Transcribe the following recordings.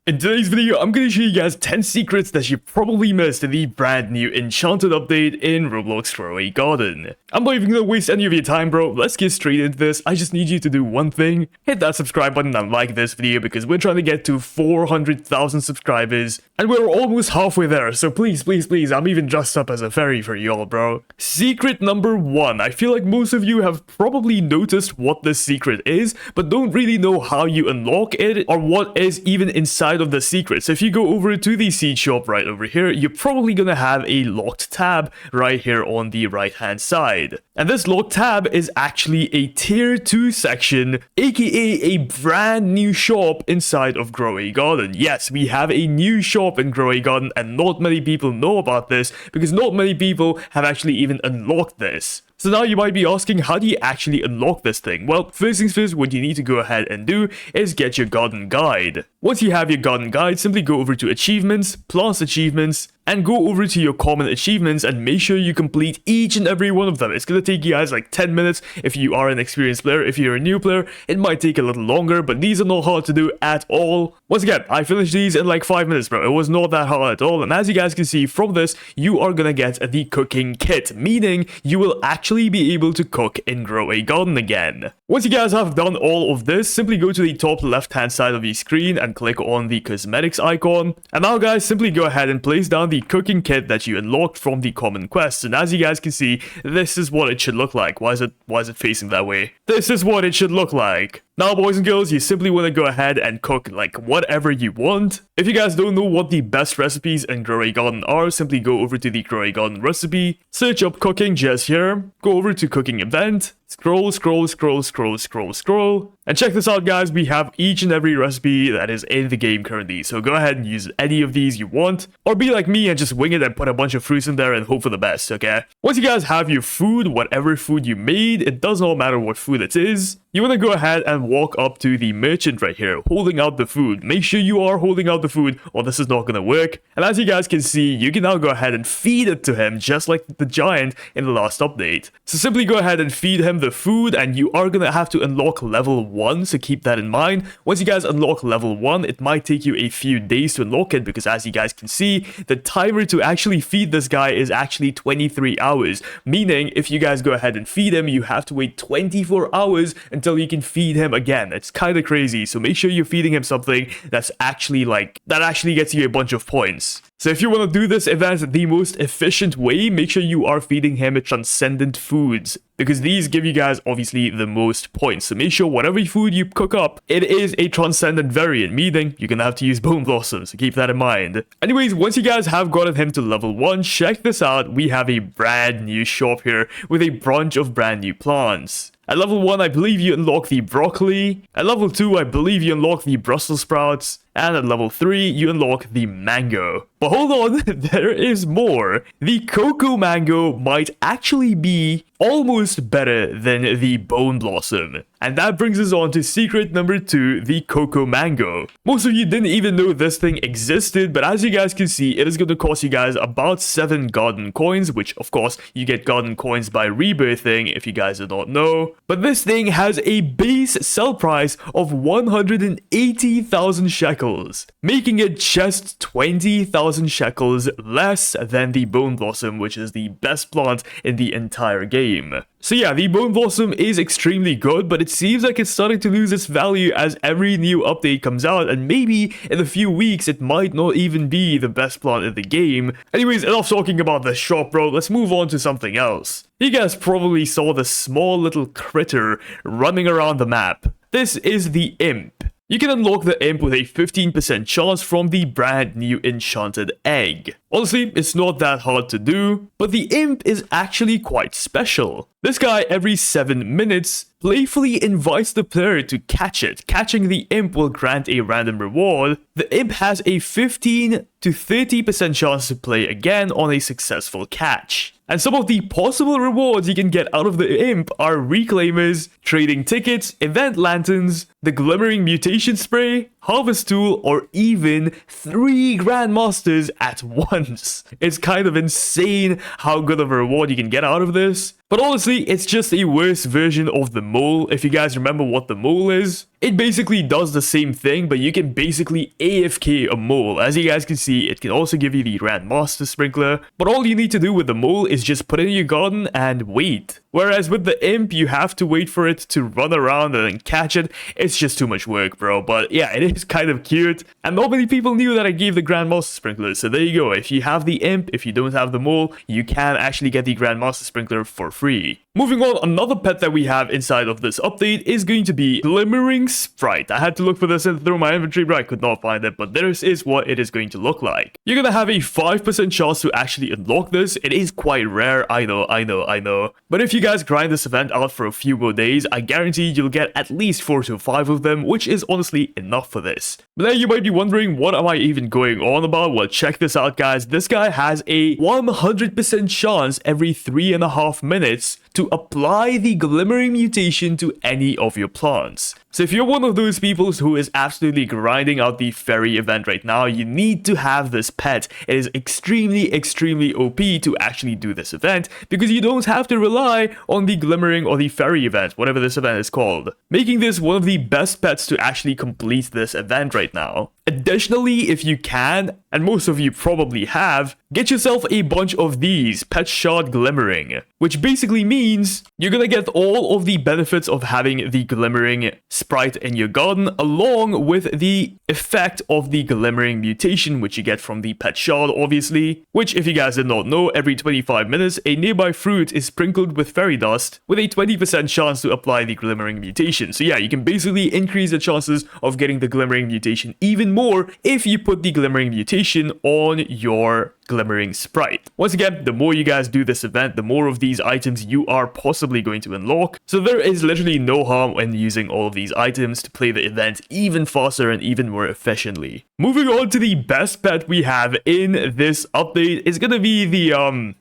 In today's video, I'm going to show you guys 10 secrets that you probably missed in the brand new Enchanted update in Roblox Throwaway Garden. I'm not even going to waste any of your time, bro. Let's get straight into this. I just need you to do one thing. Hit that subscribe button and like this video because we're trying to get to 400,000 subscribers. And we're almost halfway there, so please, please, please, I'm even dressed up as a fairy for y'all, bro. Secret number 1. I feel like most of you have probably noticed what this secret is, but don't really know how you unlock it or what is even inside of the secret. So if you go over to the seed shop right over here, you're probably gonna have a locked tab right here on the right hand side. And this locked tab is actually a tier 2 section, aka a brand new shop inside of Grow Garden. Yes, we have a new shop in Grow Garden and not many people know about this because not many people have actually even unlocked this. So now you might be asking, how do you actually unlock this thing? Well, first things first, what you need to go ahead and do is get your garden guide. Once you have your garden guide, simply go over to achievements, plus achievements, and go over to your common achievements and make sure you complete each and every one of them. It's going to take you guys like 10 minutes if you are an experienced player. If you're a new player, it might take a little longer, but these are not hard to do at all. Once again, I finished these in like 5 minutes, bro. It was not that hard at all. And as you guys can see from this, you are going to get the cooking kit, meaning you will actually be able to cook in Grow Garden again. Once you guys have done all of this, simply go to the top left hand side of the screen and click on the cosmetics icon. And now guys, simply go ahead and place down the cooking kit that you unlocked from the common quests. And as you guys can see, this is what it should look like. Why is it facing that way? This is what it should look like. Now, boys and girls, you simply want to go ahead and cook like whatever you want. If you guys don't know what the best recipes in Grow Garden are, simply go over to the Grow Garden recipe, search up cooking just here, go over to cooking event, scroll, and check this out, guys. We have each and every recipe that is in the game currently. So go ahead and use any of these you want, or be like me and just wing it and put a bunch of fruits in there and hope for the best, okay? Once you guys have your food, whatever food you made, it does not matter what food it is, you want to go ahead and walk up to the merchant right here, holding out the food. Make sure you are holding out the food or this is not going to work. And as you guys can see, you can now go ahead and feed it to him just like the giant in the last update. So simply go ahead and feed him the food and you are going to have to unlock level 1, so keep that in mind. Once you guys unlock level 1, it might take you a few days to unlock it because as you guys can see, the timer to actually feed this guy is actually 23 hours. Meaning, if you guys go ahead and feed him, you have to wait 24 hours until you can feed him again. It's kind of crazy, so make sure you're feeding him something that's actually gets you a bunch of points. So if you want to do this event the most efficient way, make sure you are feeding him transcendent foods, because these give you guys obviously the most points. So make sure whatever food you cook up, it is a transcendent variant, meaning you're gonna have to use bone blossoms, so keep that in mind. Anyways, once you guys have gotten him to level 1, check this out. We have a brand new shop here with a bunch of brand new plants. At level 1, I believe you unlock the broccoli. At level 2, I believe you unlock the Brussels sprouts. And at level 3, you unlock the mango. But hold on, there is more. The cocoa mango might actually be almost better than the bone blossom. And that brings us on to secret number 2, the cocoa mango. Most of you didn't even know this thing existed, but as you guys can see, it is going to cost you guys about 7 garden coins, which of course you get garden coins by rebirthing if you guys do not know. But this thing has a base sell price of 180,000 shekels, making it just 20,000 shekels less than the bone blossom, which is the best plant in the entire game. So yeah, the bone blossom is extremely good, but it seems like it's starting to lose its value as every new update comes out, and maybe in a few weeks it might not even be the best plant in the game. Anyways, enough talking about the shop, bro. Let's move on to something else. You guys probably saw the small little critter running around the map. This is the imp. You can unlock the imp with a 15% chance from the brand new enchanted egg. Honestly, it's not that hard to do, but the imp is actually quite special. This guy every 7 minutes playfully invites the player to catch it. Catching the imp will grant a random reward. The imp has a 15 to 30% chance to play again on a successful catch. And some of the possible rewards you can get out of the imp are reclaimers, trading tickets, event lanterns, the glimmering mutation spray, harvest tool, or even 3 grandmasters at once. It's kind of insane how good of a reward you can get out of this. But honestly, it's just a worse version of the mole. If you guys remember what the mole is, It basically does the same thing, but you can basically AFK a mole. As you guys can see, it can also give you the Grandmaster Sprinkler, but all you need to do with the mole is just put it in your garden and wait. Whereas with the imp, you have to wait for it to run around and then catch it. It's just too much work, bro. But yeah, it is kind of cute. And not many people knew that I gave the Grandmaster Sprinkler. So there you go. If you have the imp, if you don't have the mole, you can actually get the Grandmaster Sprinkler for free. Moving on, another pet that we have inside of this update is going to be Glimmering Sprite. I had to look for this through my inventory, but I could not find it. But this is what it is going to look like. You're going to have a 5% chance to actually unlock this. It is quite rare. I know. But if you guys grind this event out for a few more days, I guarantee you'll get at least 4 to 5 of them, which is honestly enough for this. But then you might be wondering, what am I even going on about? Well, check this out, guys. This guy has a 100% chance every 3.5 minutes to apply the Glimmering mutation to any of your plants. So if you're one of those people who is absolutely grinding out the fairy event right now, you need to have this pet. It is extremely OP to actually do this event, because you don't have to rely on the Glimmering or the fairy event, whatever this event is called, making this one of the best pets to actually complete this event right now. Additionally, if you can, and most of you probably have, get yourself a bunch of these Pet Shard Glimmering, which basically means you're gonna get all of the benefits of having the Glimmering sprite in your garden, along with the effect of the Glimmering mutation, which you get from the Pet Shard, obviously, which, if you guys did not know, every 25 minutes, a nearby fruit is sprinkled with fairy dust with a 20% chance to apply the Glimmering mutation. So yeah, you can basically increase the chances of getting the Glimmering mutation even more if you put the Glimmering mutation on your Glimmering Sprite. Once again, the more you guys do this event, the more of these items you are possibly going to unlock. So there is literally no harm in using all of these items to play the event even faster and even more efficiently. Moving on to the best pet we have in this update is gonna be the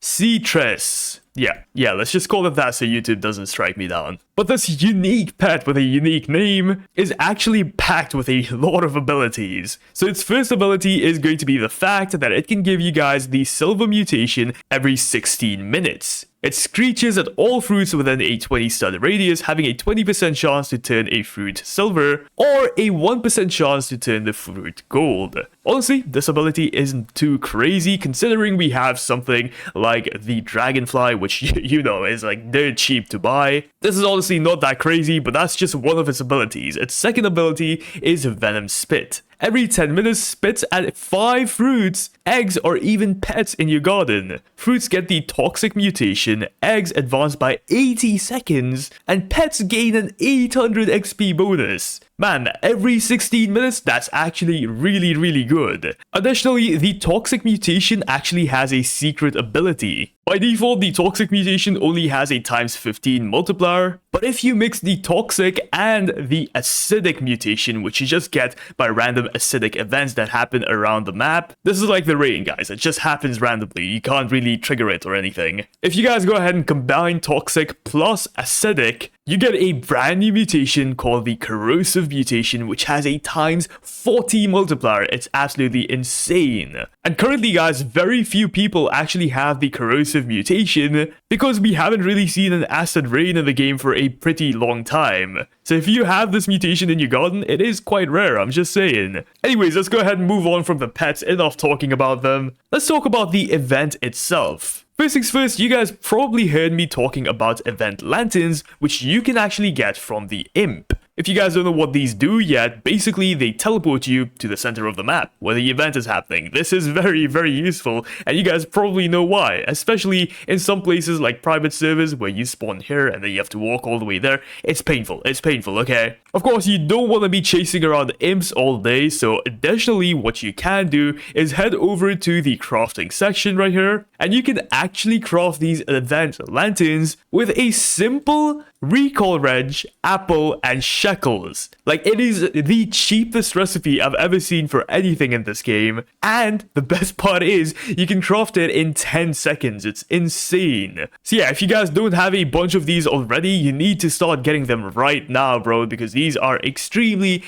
Ceatress. Yeah, let's just call it that so YouTube doesn't strike me down. But this unique pet with a unique name is actually packed with a lot of abilities. So its first ability is going to be the fact that it can give you guys the silver mutation every 16 minutes. It screeches at all fruits within a 20 stud radius, having a 20% chance to turn a fruit silver, or a 1% chance to turn the fruit gold. Honestly, this ability isn't too crazy, considering we have something like the Dragonfly, which you know is like dirt cheap to buy. This is honestly not that crazy, but that's just one of its abilities. Its second ability is Venom Spit. Every 10 minutes, spits at 5 fruits, eggs, or even pets in your garden. Fruits get the toxic mutation, eggs advance by 80 seconds, and pets gain an 800 XP bonus. Man, every 16 minutes, that's actually really good. Additionally, the toxic mutation actually has a secret ability. By default, the toxic mutation only has a ×15 multiplier, but if you mix the toxic and the acidic mutation, which you just get by random acidic events that happen around the map, this is like the rain, guys. It just happens randomly. You can't really trigger it or anything. If you guys go ahead and combine toxic plus acidic, you get a brand new mutation called the corrosive mutation, which has a ×40 multiplier. It's absolutely insane. And currently, guys, very few people actually have the corrosive mutation because we haven't really seen an acid rain in the game for a pretty long time. So if you have this mutation in your garden, it is quite rare, I'm just saying. Anyways, let's go ahead and move on from the pets. Enough talking about them. Let's talk about the event itself. First things first, you guys probably heard me talking about event lanterns, which you can actually get from the imp. If you guys don't know what these do yet, basically they teleport you to the center of the map where the event is happening. This is very useful, and you guys probably know why, especially in some places like private servers where you spawn here and then you have to walk all the way there. It's painful, okay? Of course, you don't want to be chasing around imps all day, so additionally what you can do is head over to the crafting section right here, and you can actually craft these event lanterns with a simple recall reg, apple, and shekels. Like, it is the cheapest recipe I've ever seen for anything in this game, and the best part is you can craft it in 10 seconds. It's insane. So yeah, if you guys don't have a bunch of these already, you need to start getting them right now, bro, because these are extremely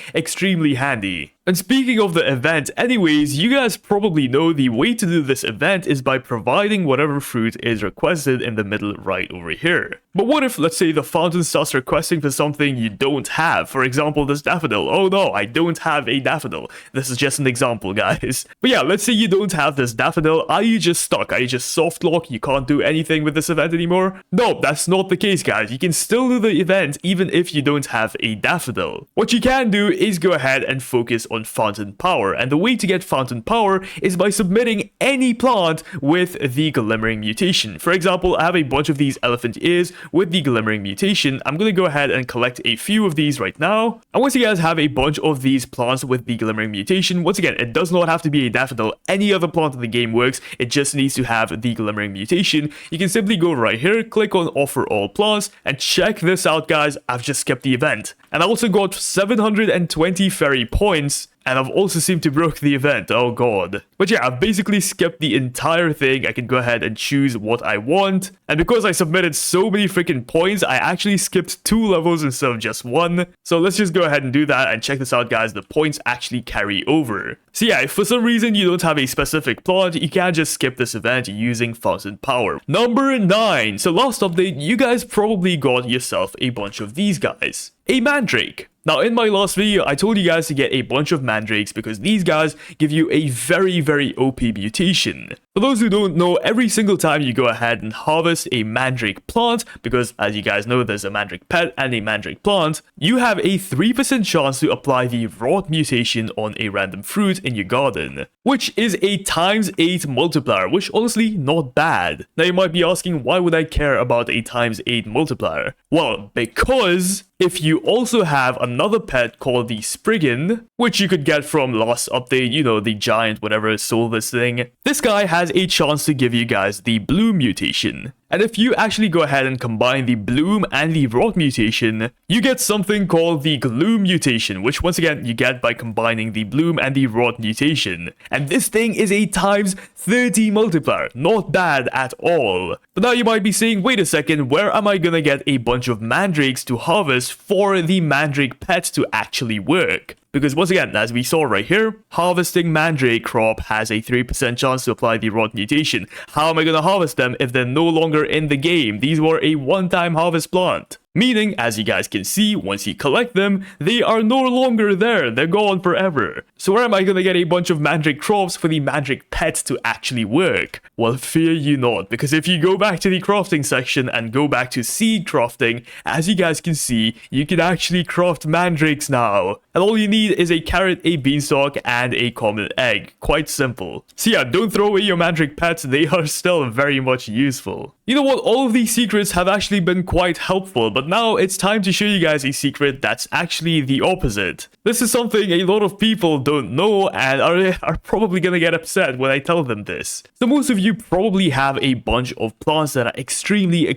handy. And speaking of the event, anyways, you guys probably know the way to do this event is by providing whatever fruit is requested in the middle right over here. But what if, let's say, the fountain starts requesting for something you don't have? For example, this daffodil. Oh no, I don't have a daffodil. This is just an example, guys. But yeah, let's say you don't have this daffodil. Are you just stuck? Are you just soft locked? You can't do anything with this event anymore? No, that's not the case, guys. You can still do the event even if you don't have a daffodil. What you can do is go ahead and focus on fountain power. And the way to get fountain power is by submitting any plant with the glimmering mutation. For example, I have a bunch of these elephant ears with the glimmering mutation. I'm going to go ahead and collect a few of these right now. And once you guys have a bunch of these plants with the glimmering mutation, once again, it does not have to be a daffodil. Any other plant in the game works. It just needs to have the glimmering mutation. You can simply go right here, click on offer all plants, and check this out, guys. I've just skipped the event. And I also got 720 fairy points. And I've also seemed to broke the event, oh god. But yeah, I've basically skipped the entire thing. I can go ahead and choose what I want. And because I submitted so many freaking points, I actually skipped 2 levels instead of just 1. So let's just go ahead and do that and check this out, guys. The points actually carry over. So yeah, if for some reason you don't have a specific plant, you can just skip this event using fountain power. Number 9. So last update, you guys probably got yourself a bunch of these guys. A mandrake. Now, in my last video, I told you guys to get a bunch of mandrakes because these guys give you a very OP mutation. For those who don't know, every single time you go ahead and harvest a mandrake plant, because as you guys know, there's a mandrake pet and a mandrake plant, you have a 3% chance to apply the rot mutation on a random fruit in your garden, which is a ×8 multiplier, which honestly, not bad. Now, you might be asking, why would I care about a ×8 multiplier? Well, because if you also have another pet called the Spriggan, which you could get from last update, you know, the giant whatever sold this thing, this guy has a chance to give you guys the bloom mutation. And if you actually go ahead and combine the bloom and the rot mutation, you get something called the gloom mutation, which once again you get by combining the bloom and the rot mutation. And this thing is a ×30 multiplier, not bad at all. But now you might be saying, wait a second, where am I gonna get a bunch of mandrakes to harvest for the mandrake pet to actually work? Because once again, as we saw right here, harvesting mandrake crop has a 3% chance to apply the rot mutation. How am I going to harvest them if they're no longer in the game? These were a one-time harvest plant. Meaning, as you guys can see, once you collect them, they are no longer there. They're gone forever. So where am I gonna get a bunch of mandrake crops for the mandrake pet to actually work? Well, fear you not, because if you go back to the crafting section and go back to seed crafting, as you guys can see, you can actually craft mandrakes now. And all you need is a carrot, a beanstalk, and a common egg. Quite simple. So yeah, don't throw away your mandrake pets, they are still very much useful. You know what, all of these secrets have actually been quite helpful, but now it's time to show you guys a secret that's actually the opposite. This is something a lot of people don't know and are probably gonna get upset when I tell them this. So most of you probably have a bunch of plants that are extremely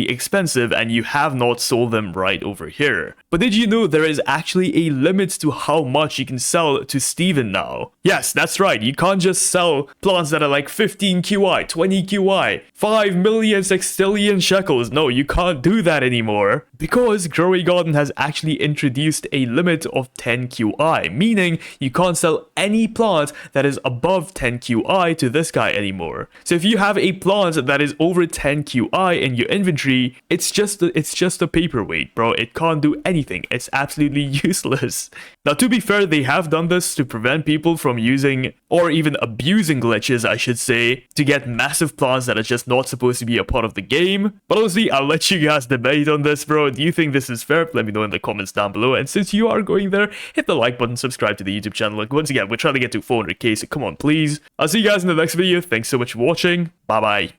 expensive and you have not sold them right over here. But did you know there is actually a limit to how much you can sell to Steven now? Yes, that's right, you can't just sell plants that are like 15 QI, 20 QI, 5 million sextillion shekels. No, you can't do that anymore. Because Growy Garden has actually introduced a limit of 10 QI, meaning you can't sell any plant that is above 10 QI to this guy anymore. So if you have a plant that is over 10 QI in your inventory, it's just a paperweight, bro. It can't do anything. It's absolutely useless. Now, to be fair, they have done this to prevent people from using or even abusing glitches, I should say, to get massive plants that are just not supposed to be a part of the game. But honestly, I'll let you guys debate on this, bro. Do you think this is fair? Let me know in the comments down below. And since you are going there, hit the like button, subscribe to the YouTube channel. Like, once again, we're trying to get to 400k, so come on, please. I'll see you guys in the next video. Thanks so much for watching. Bye-bye.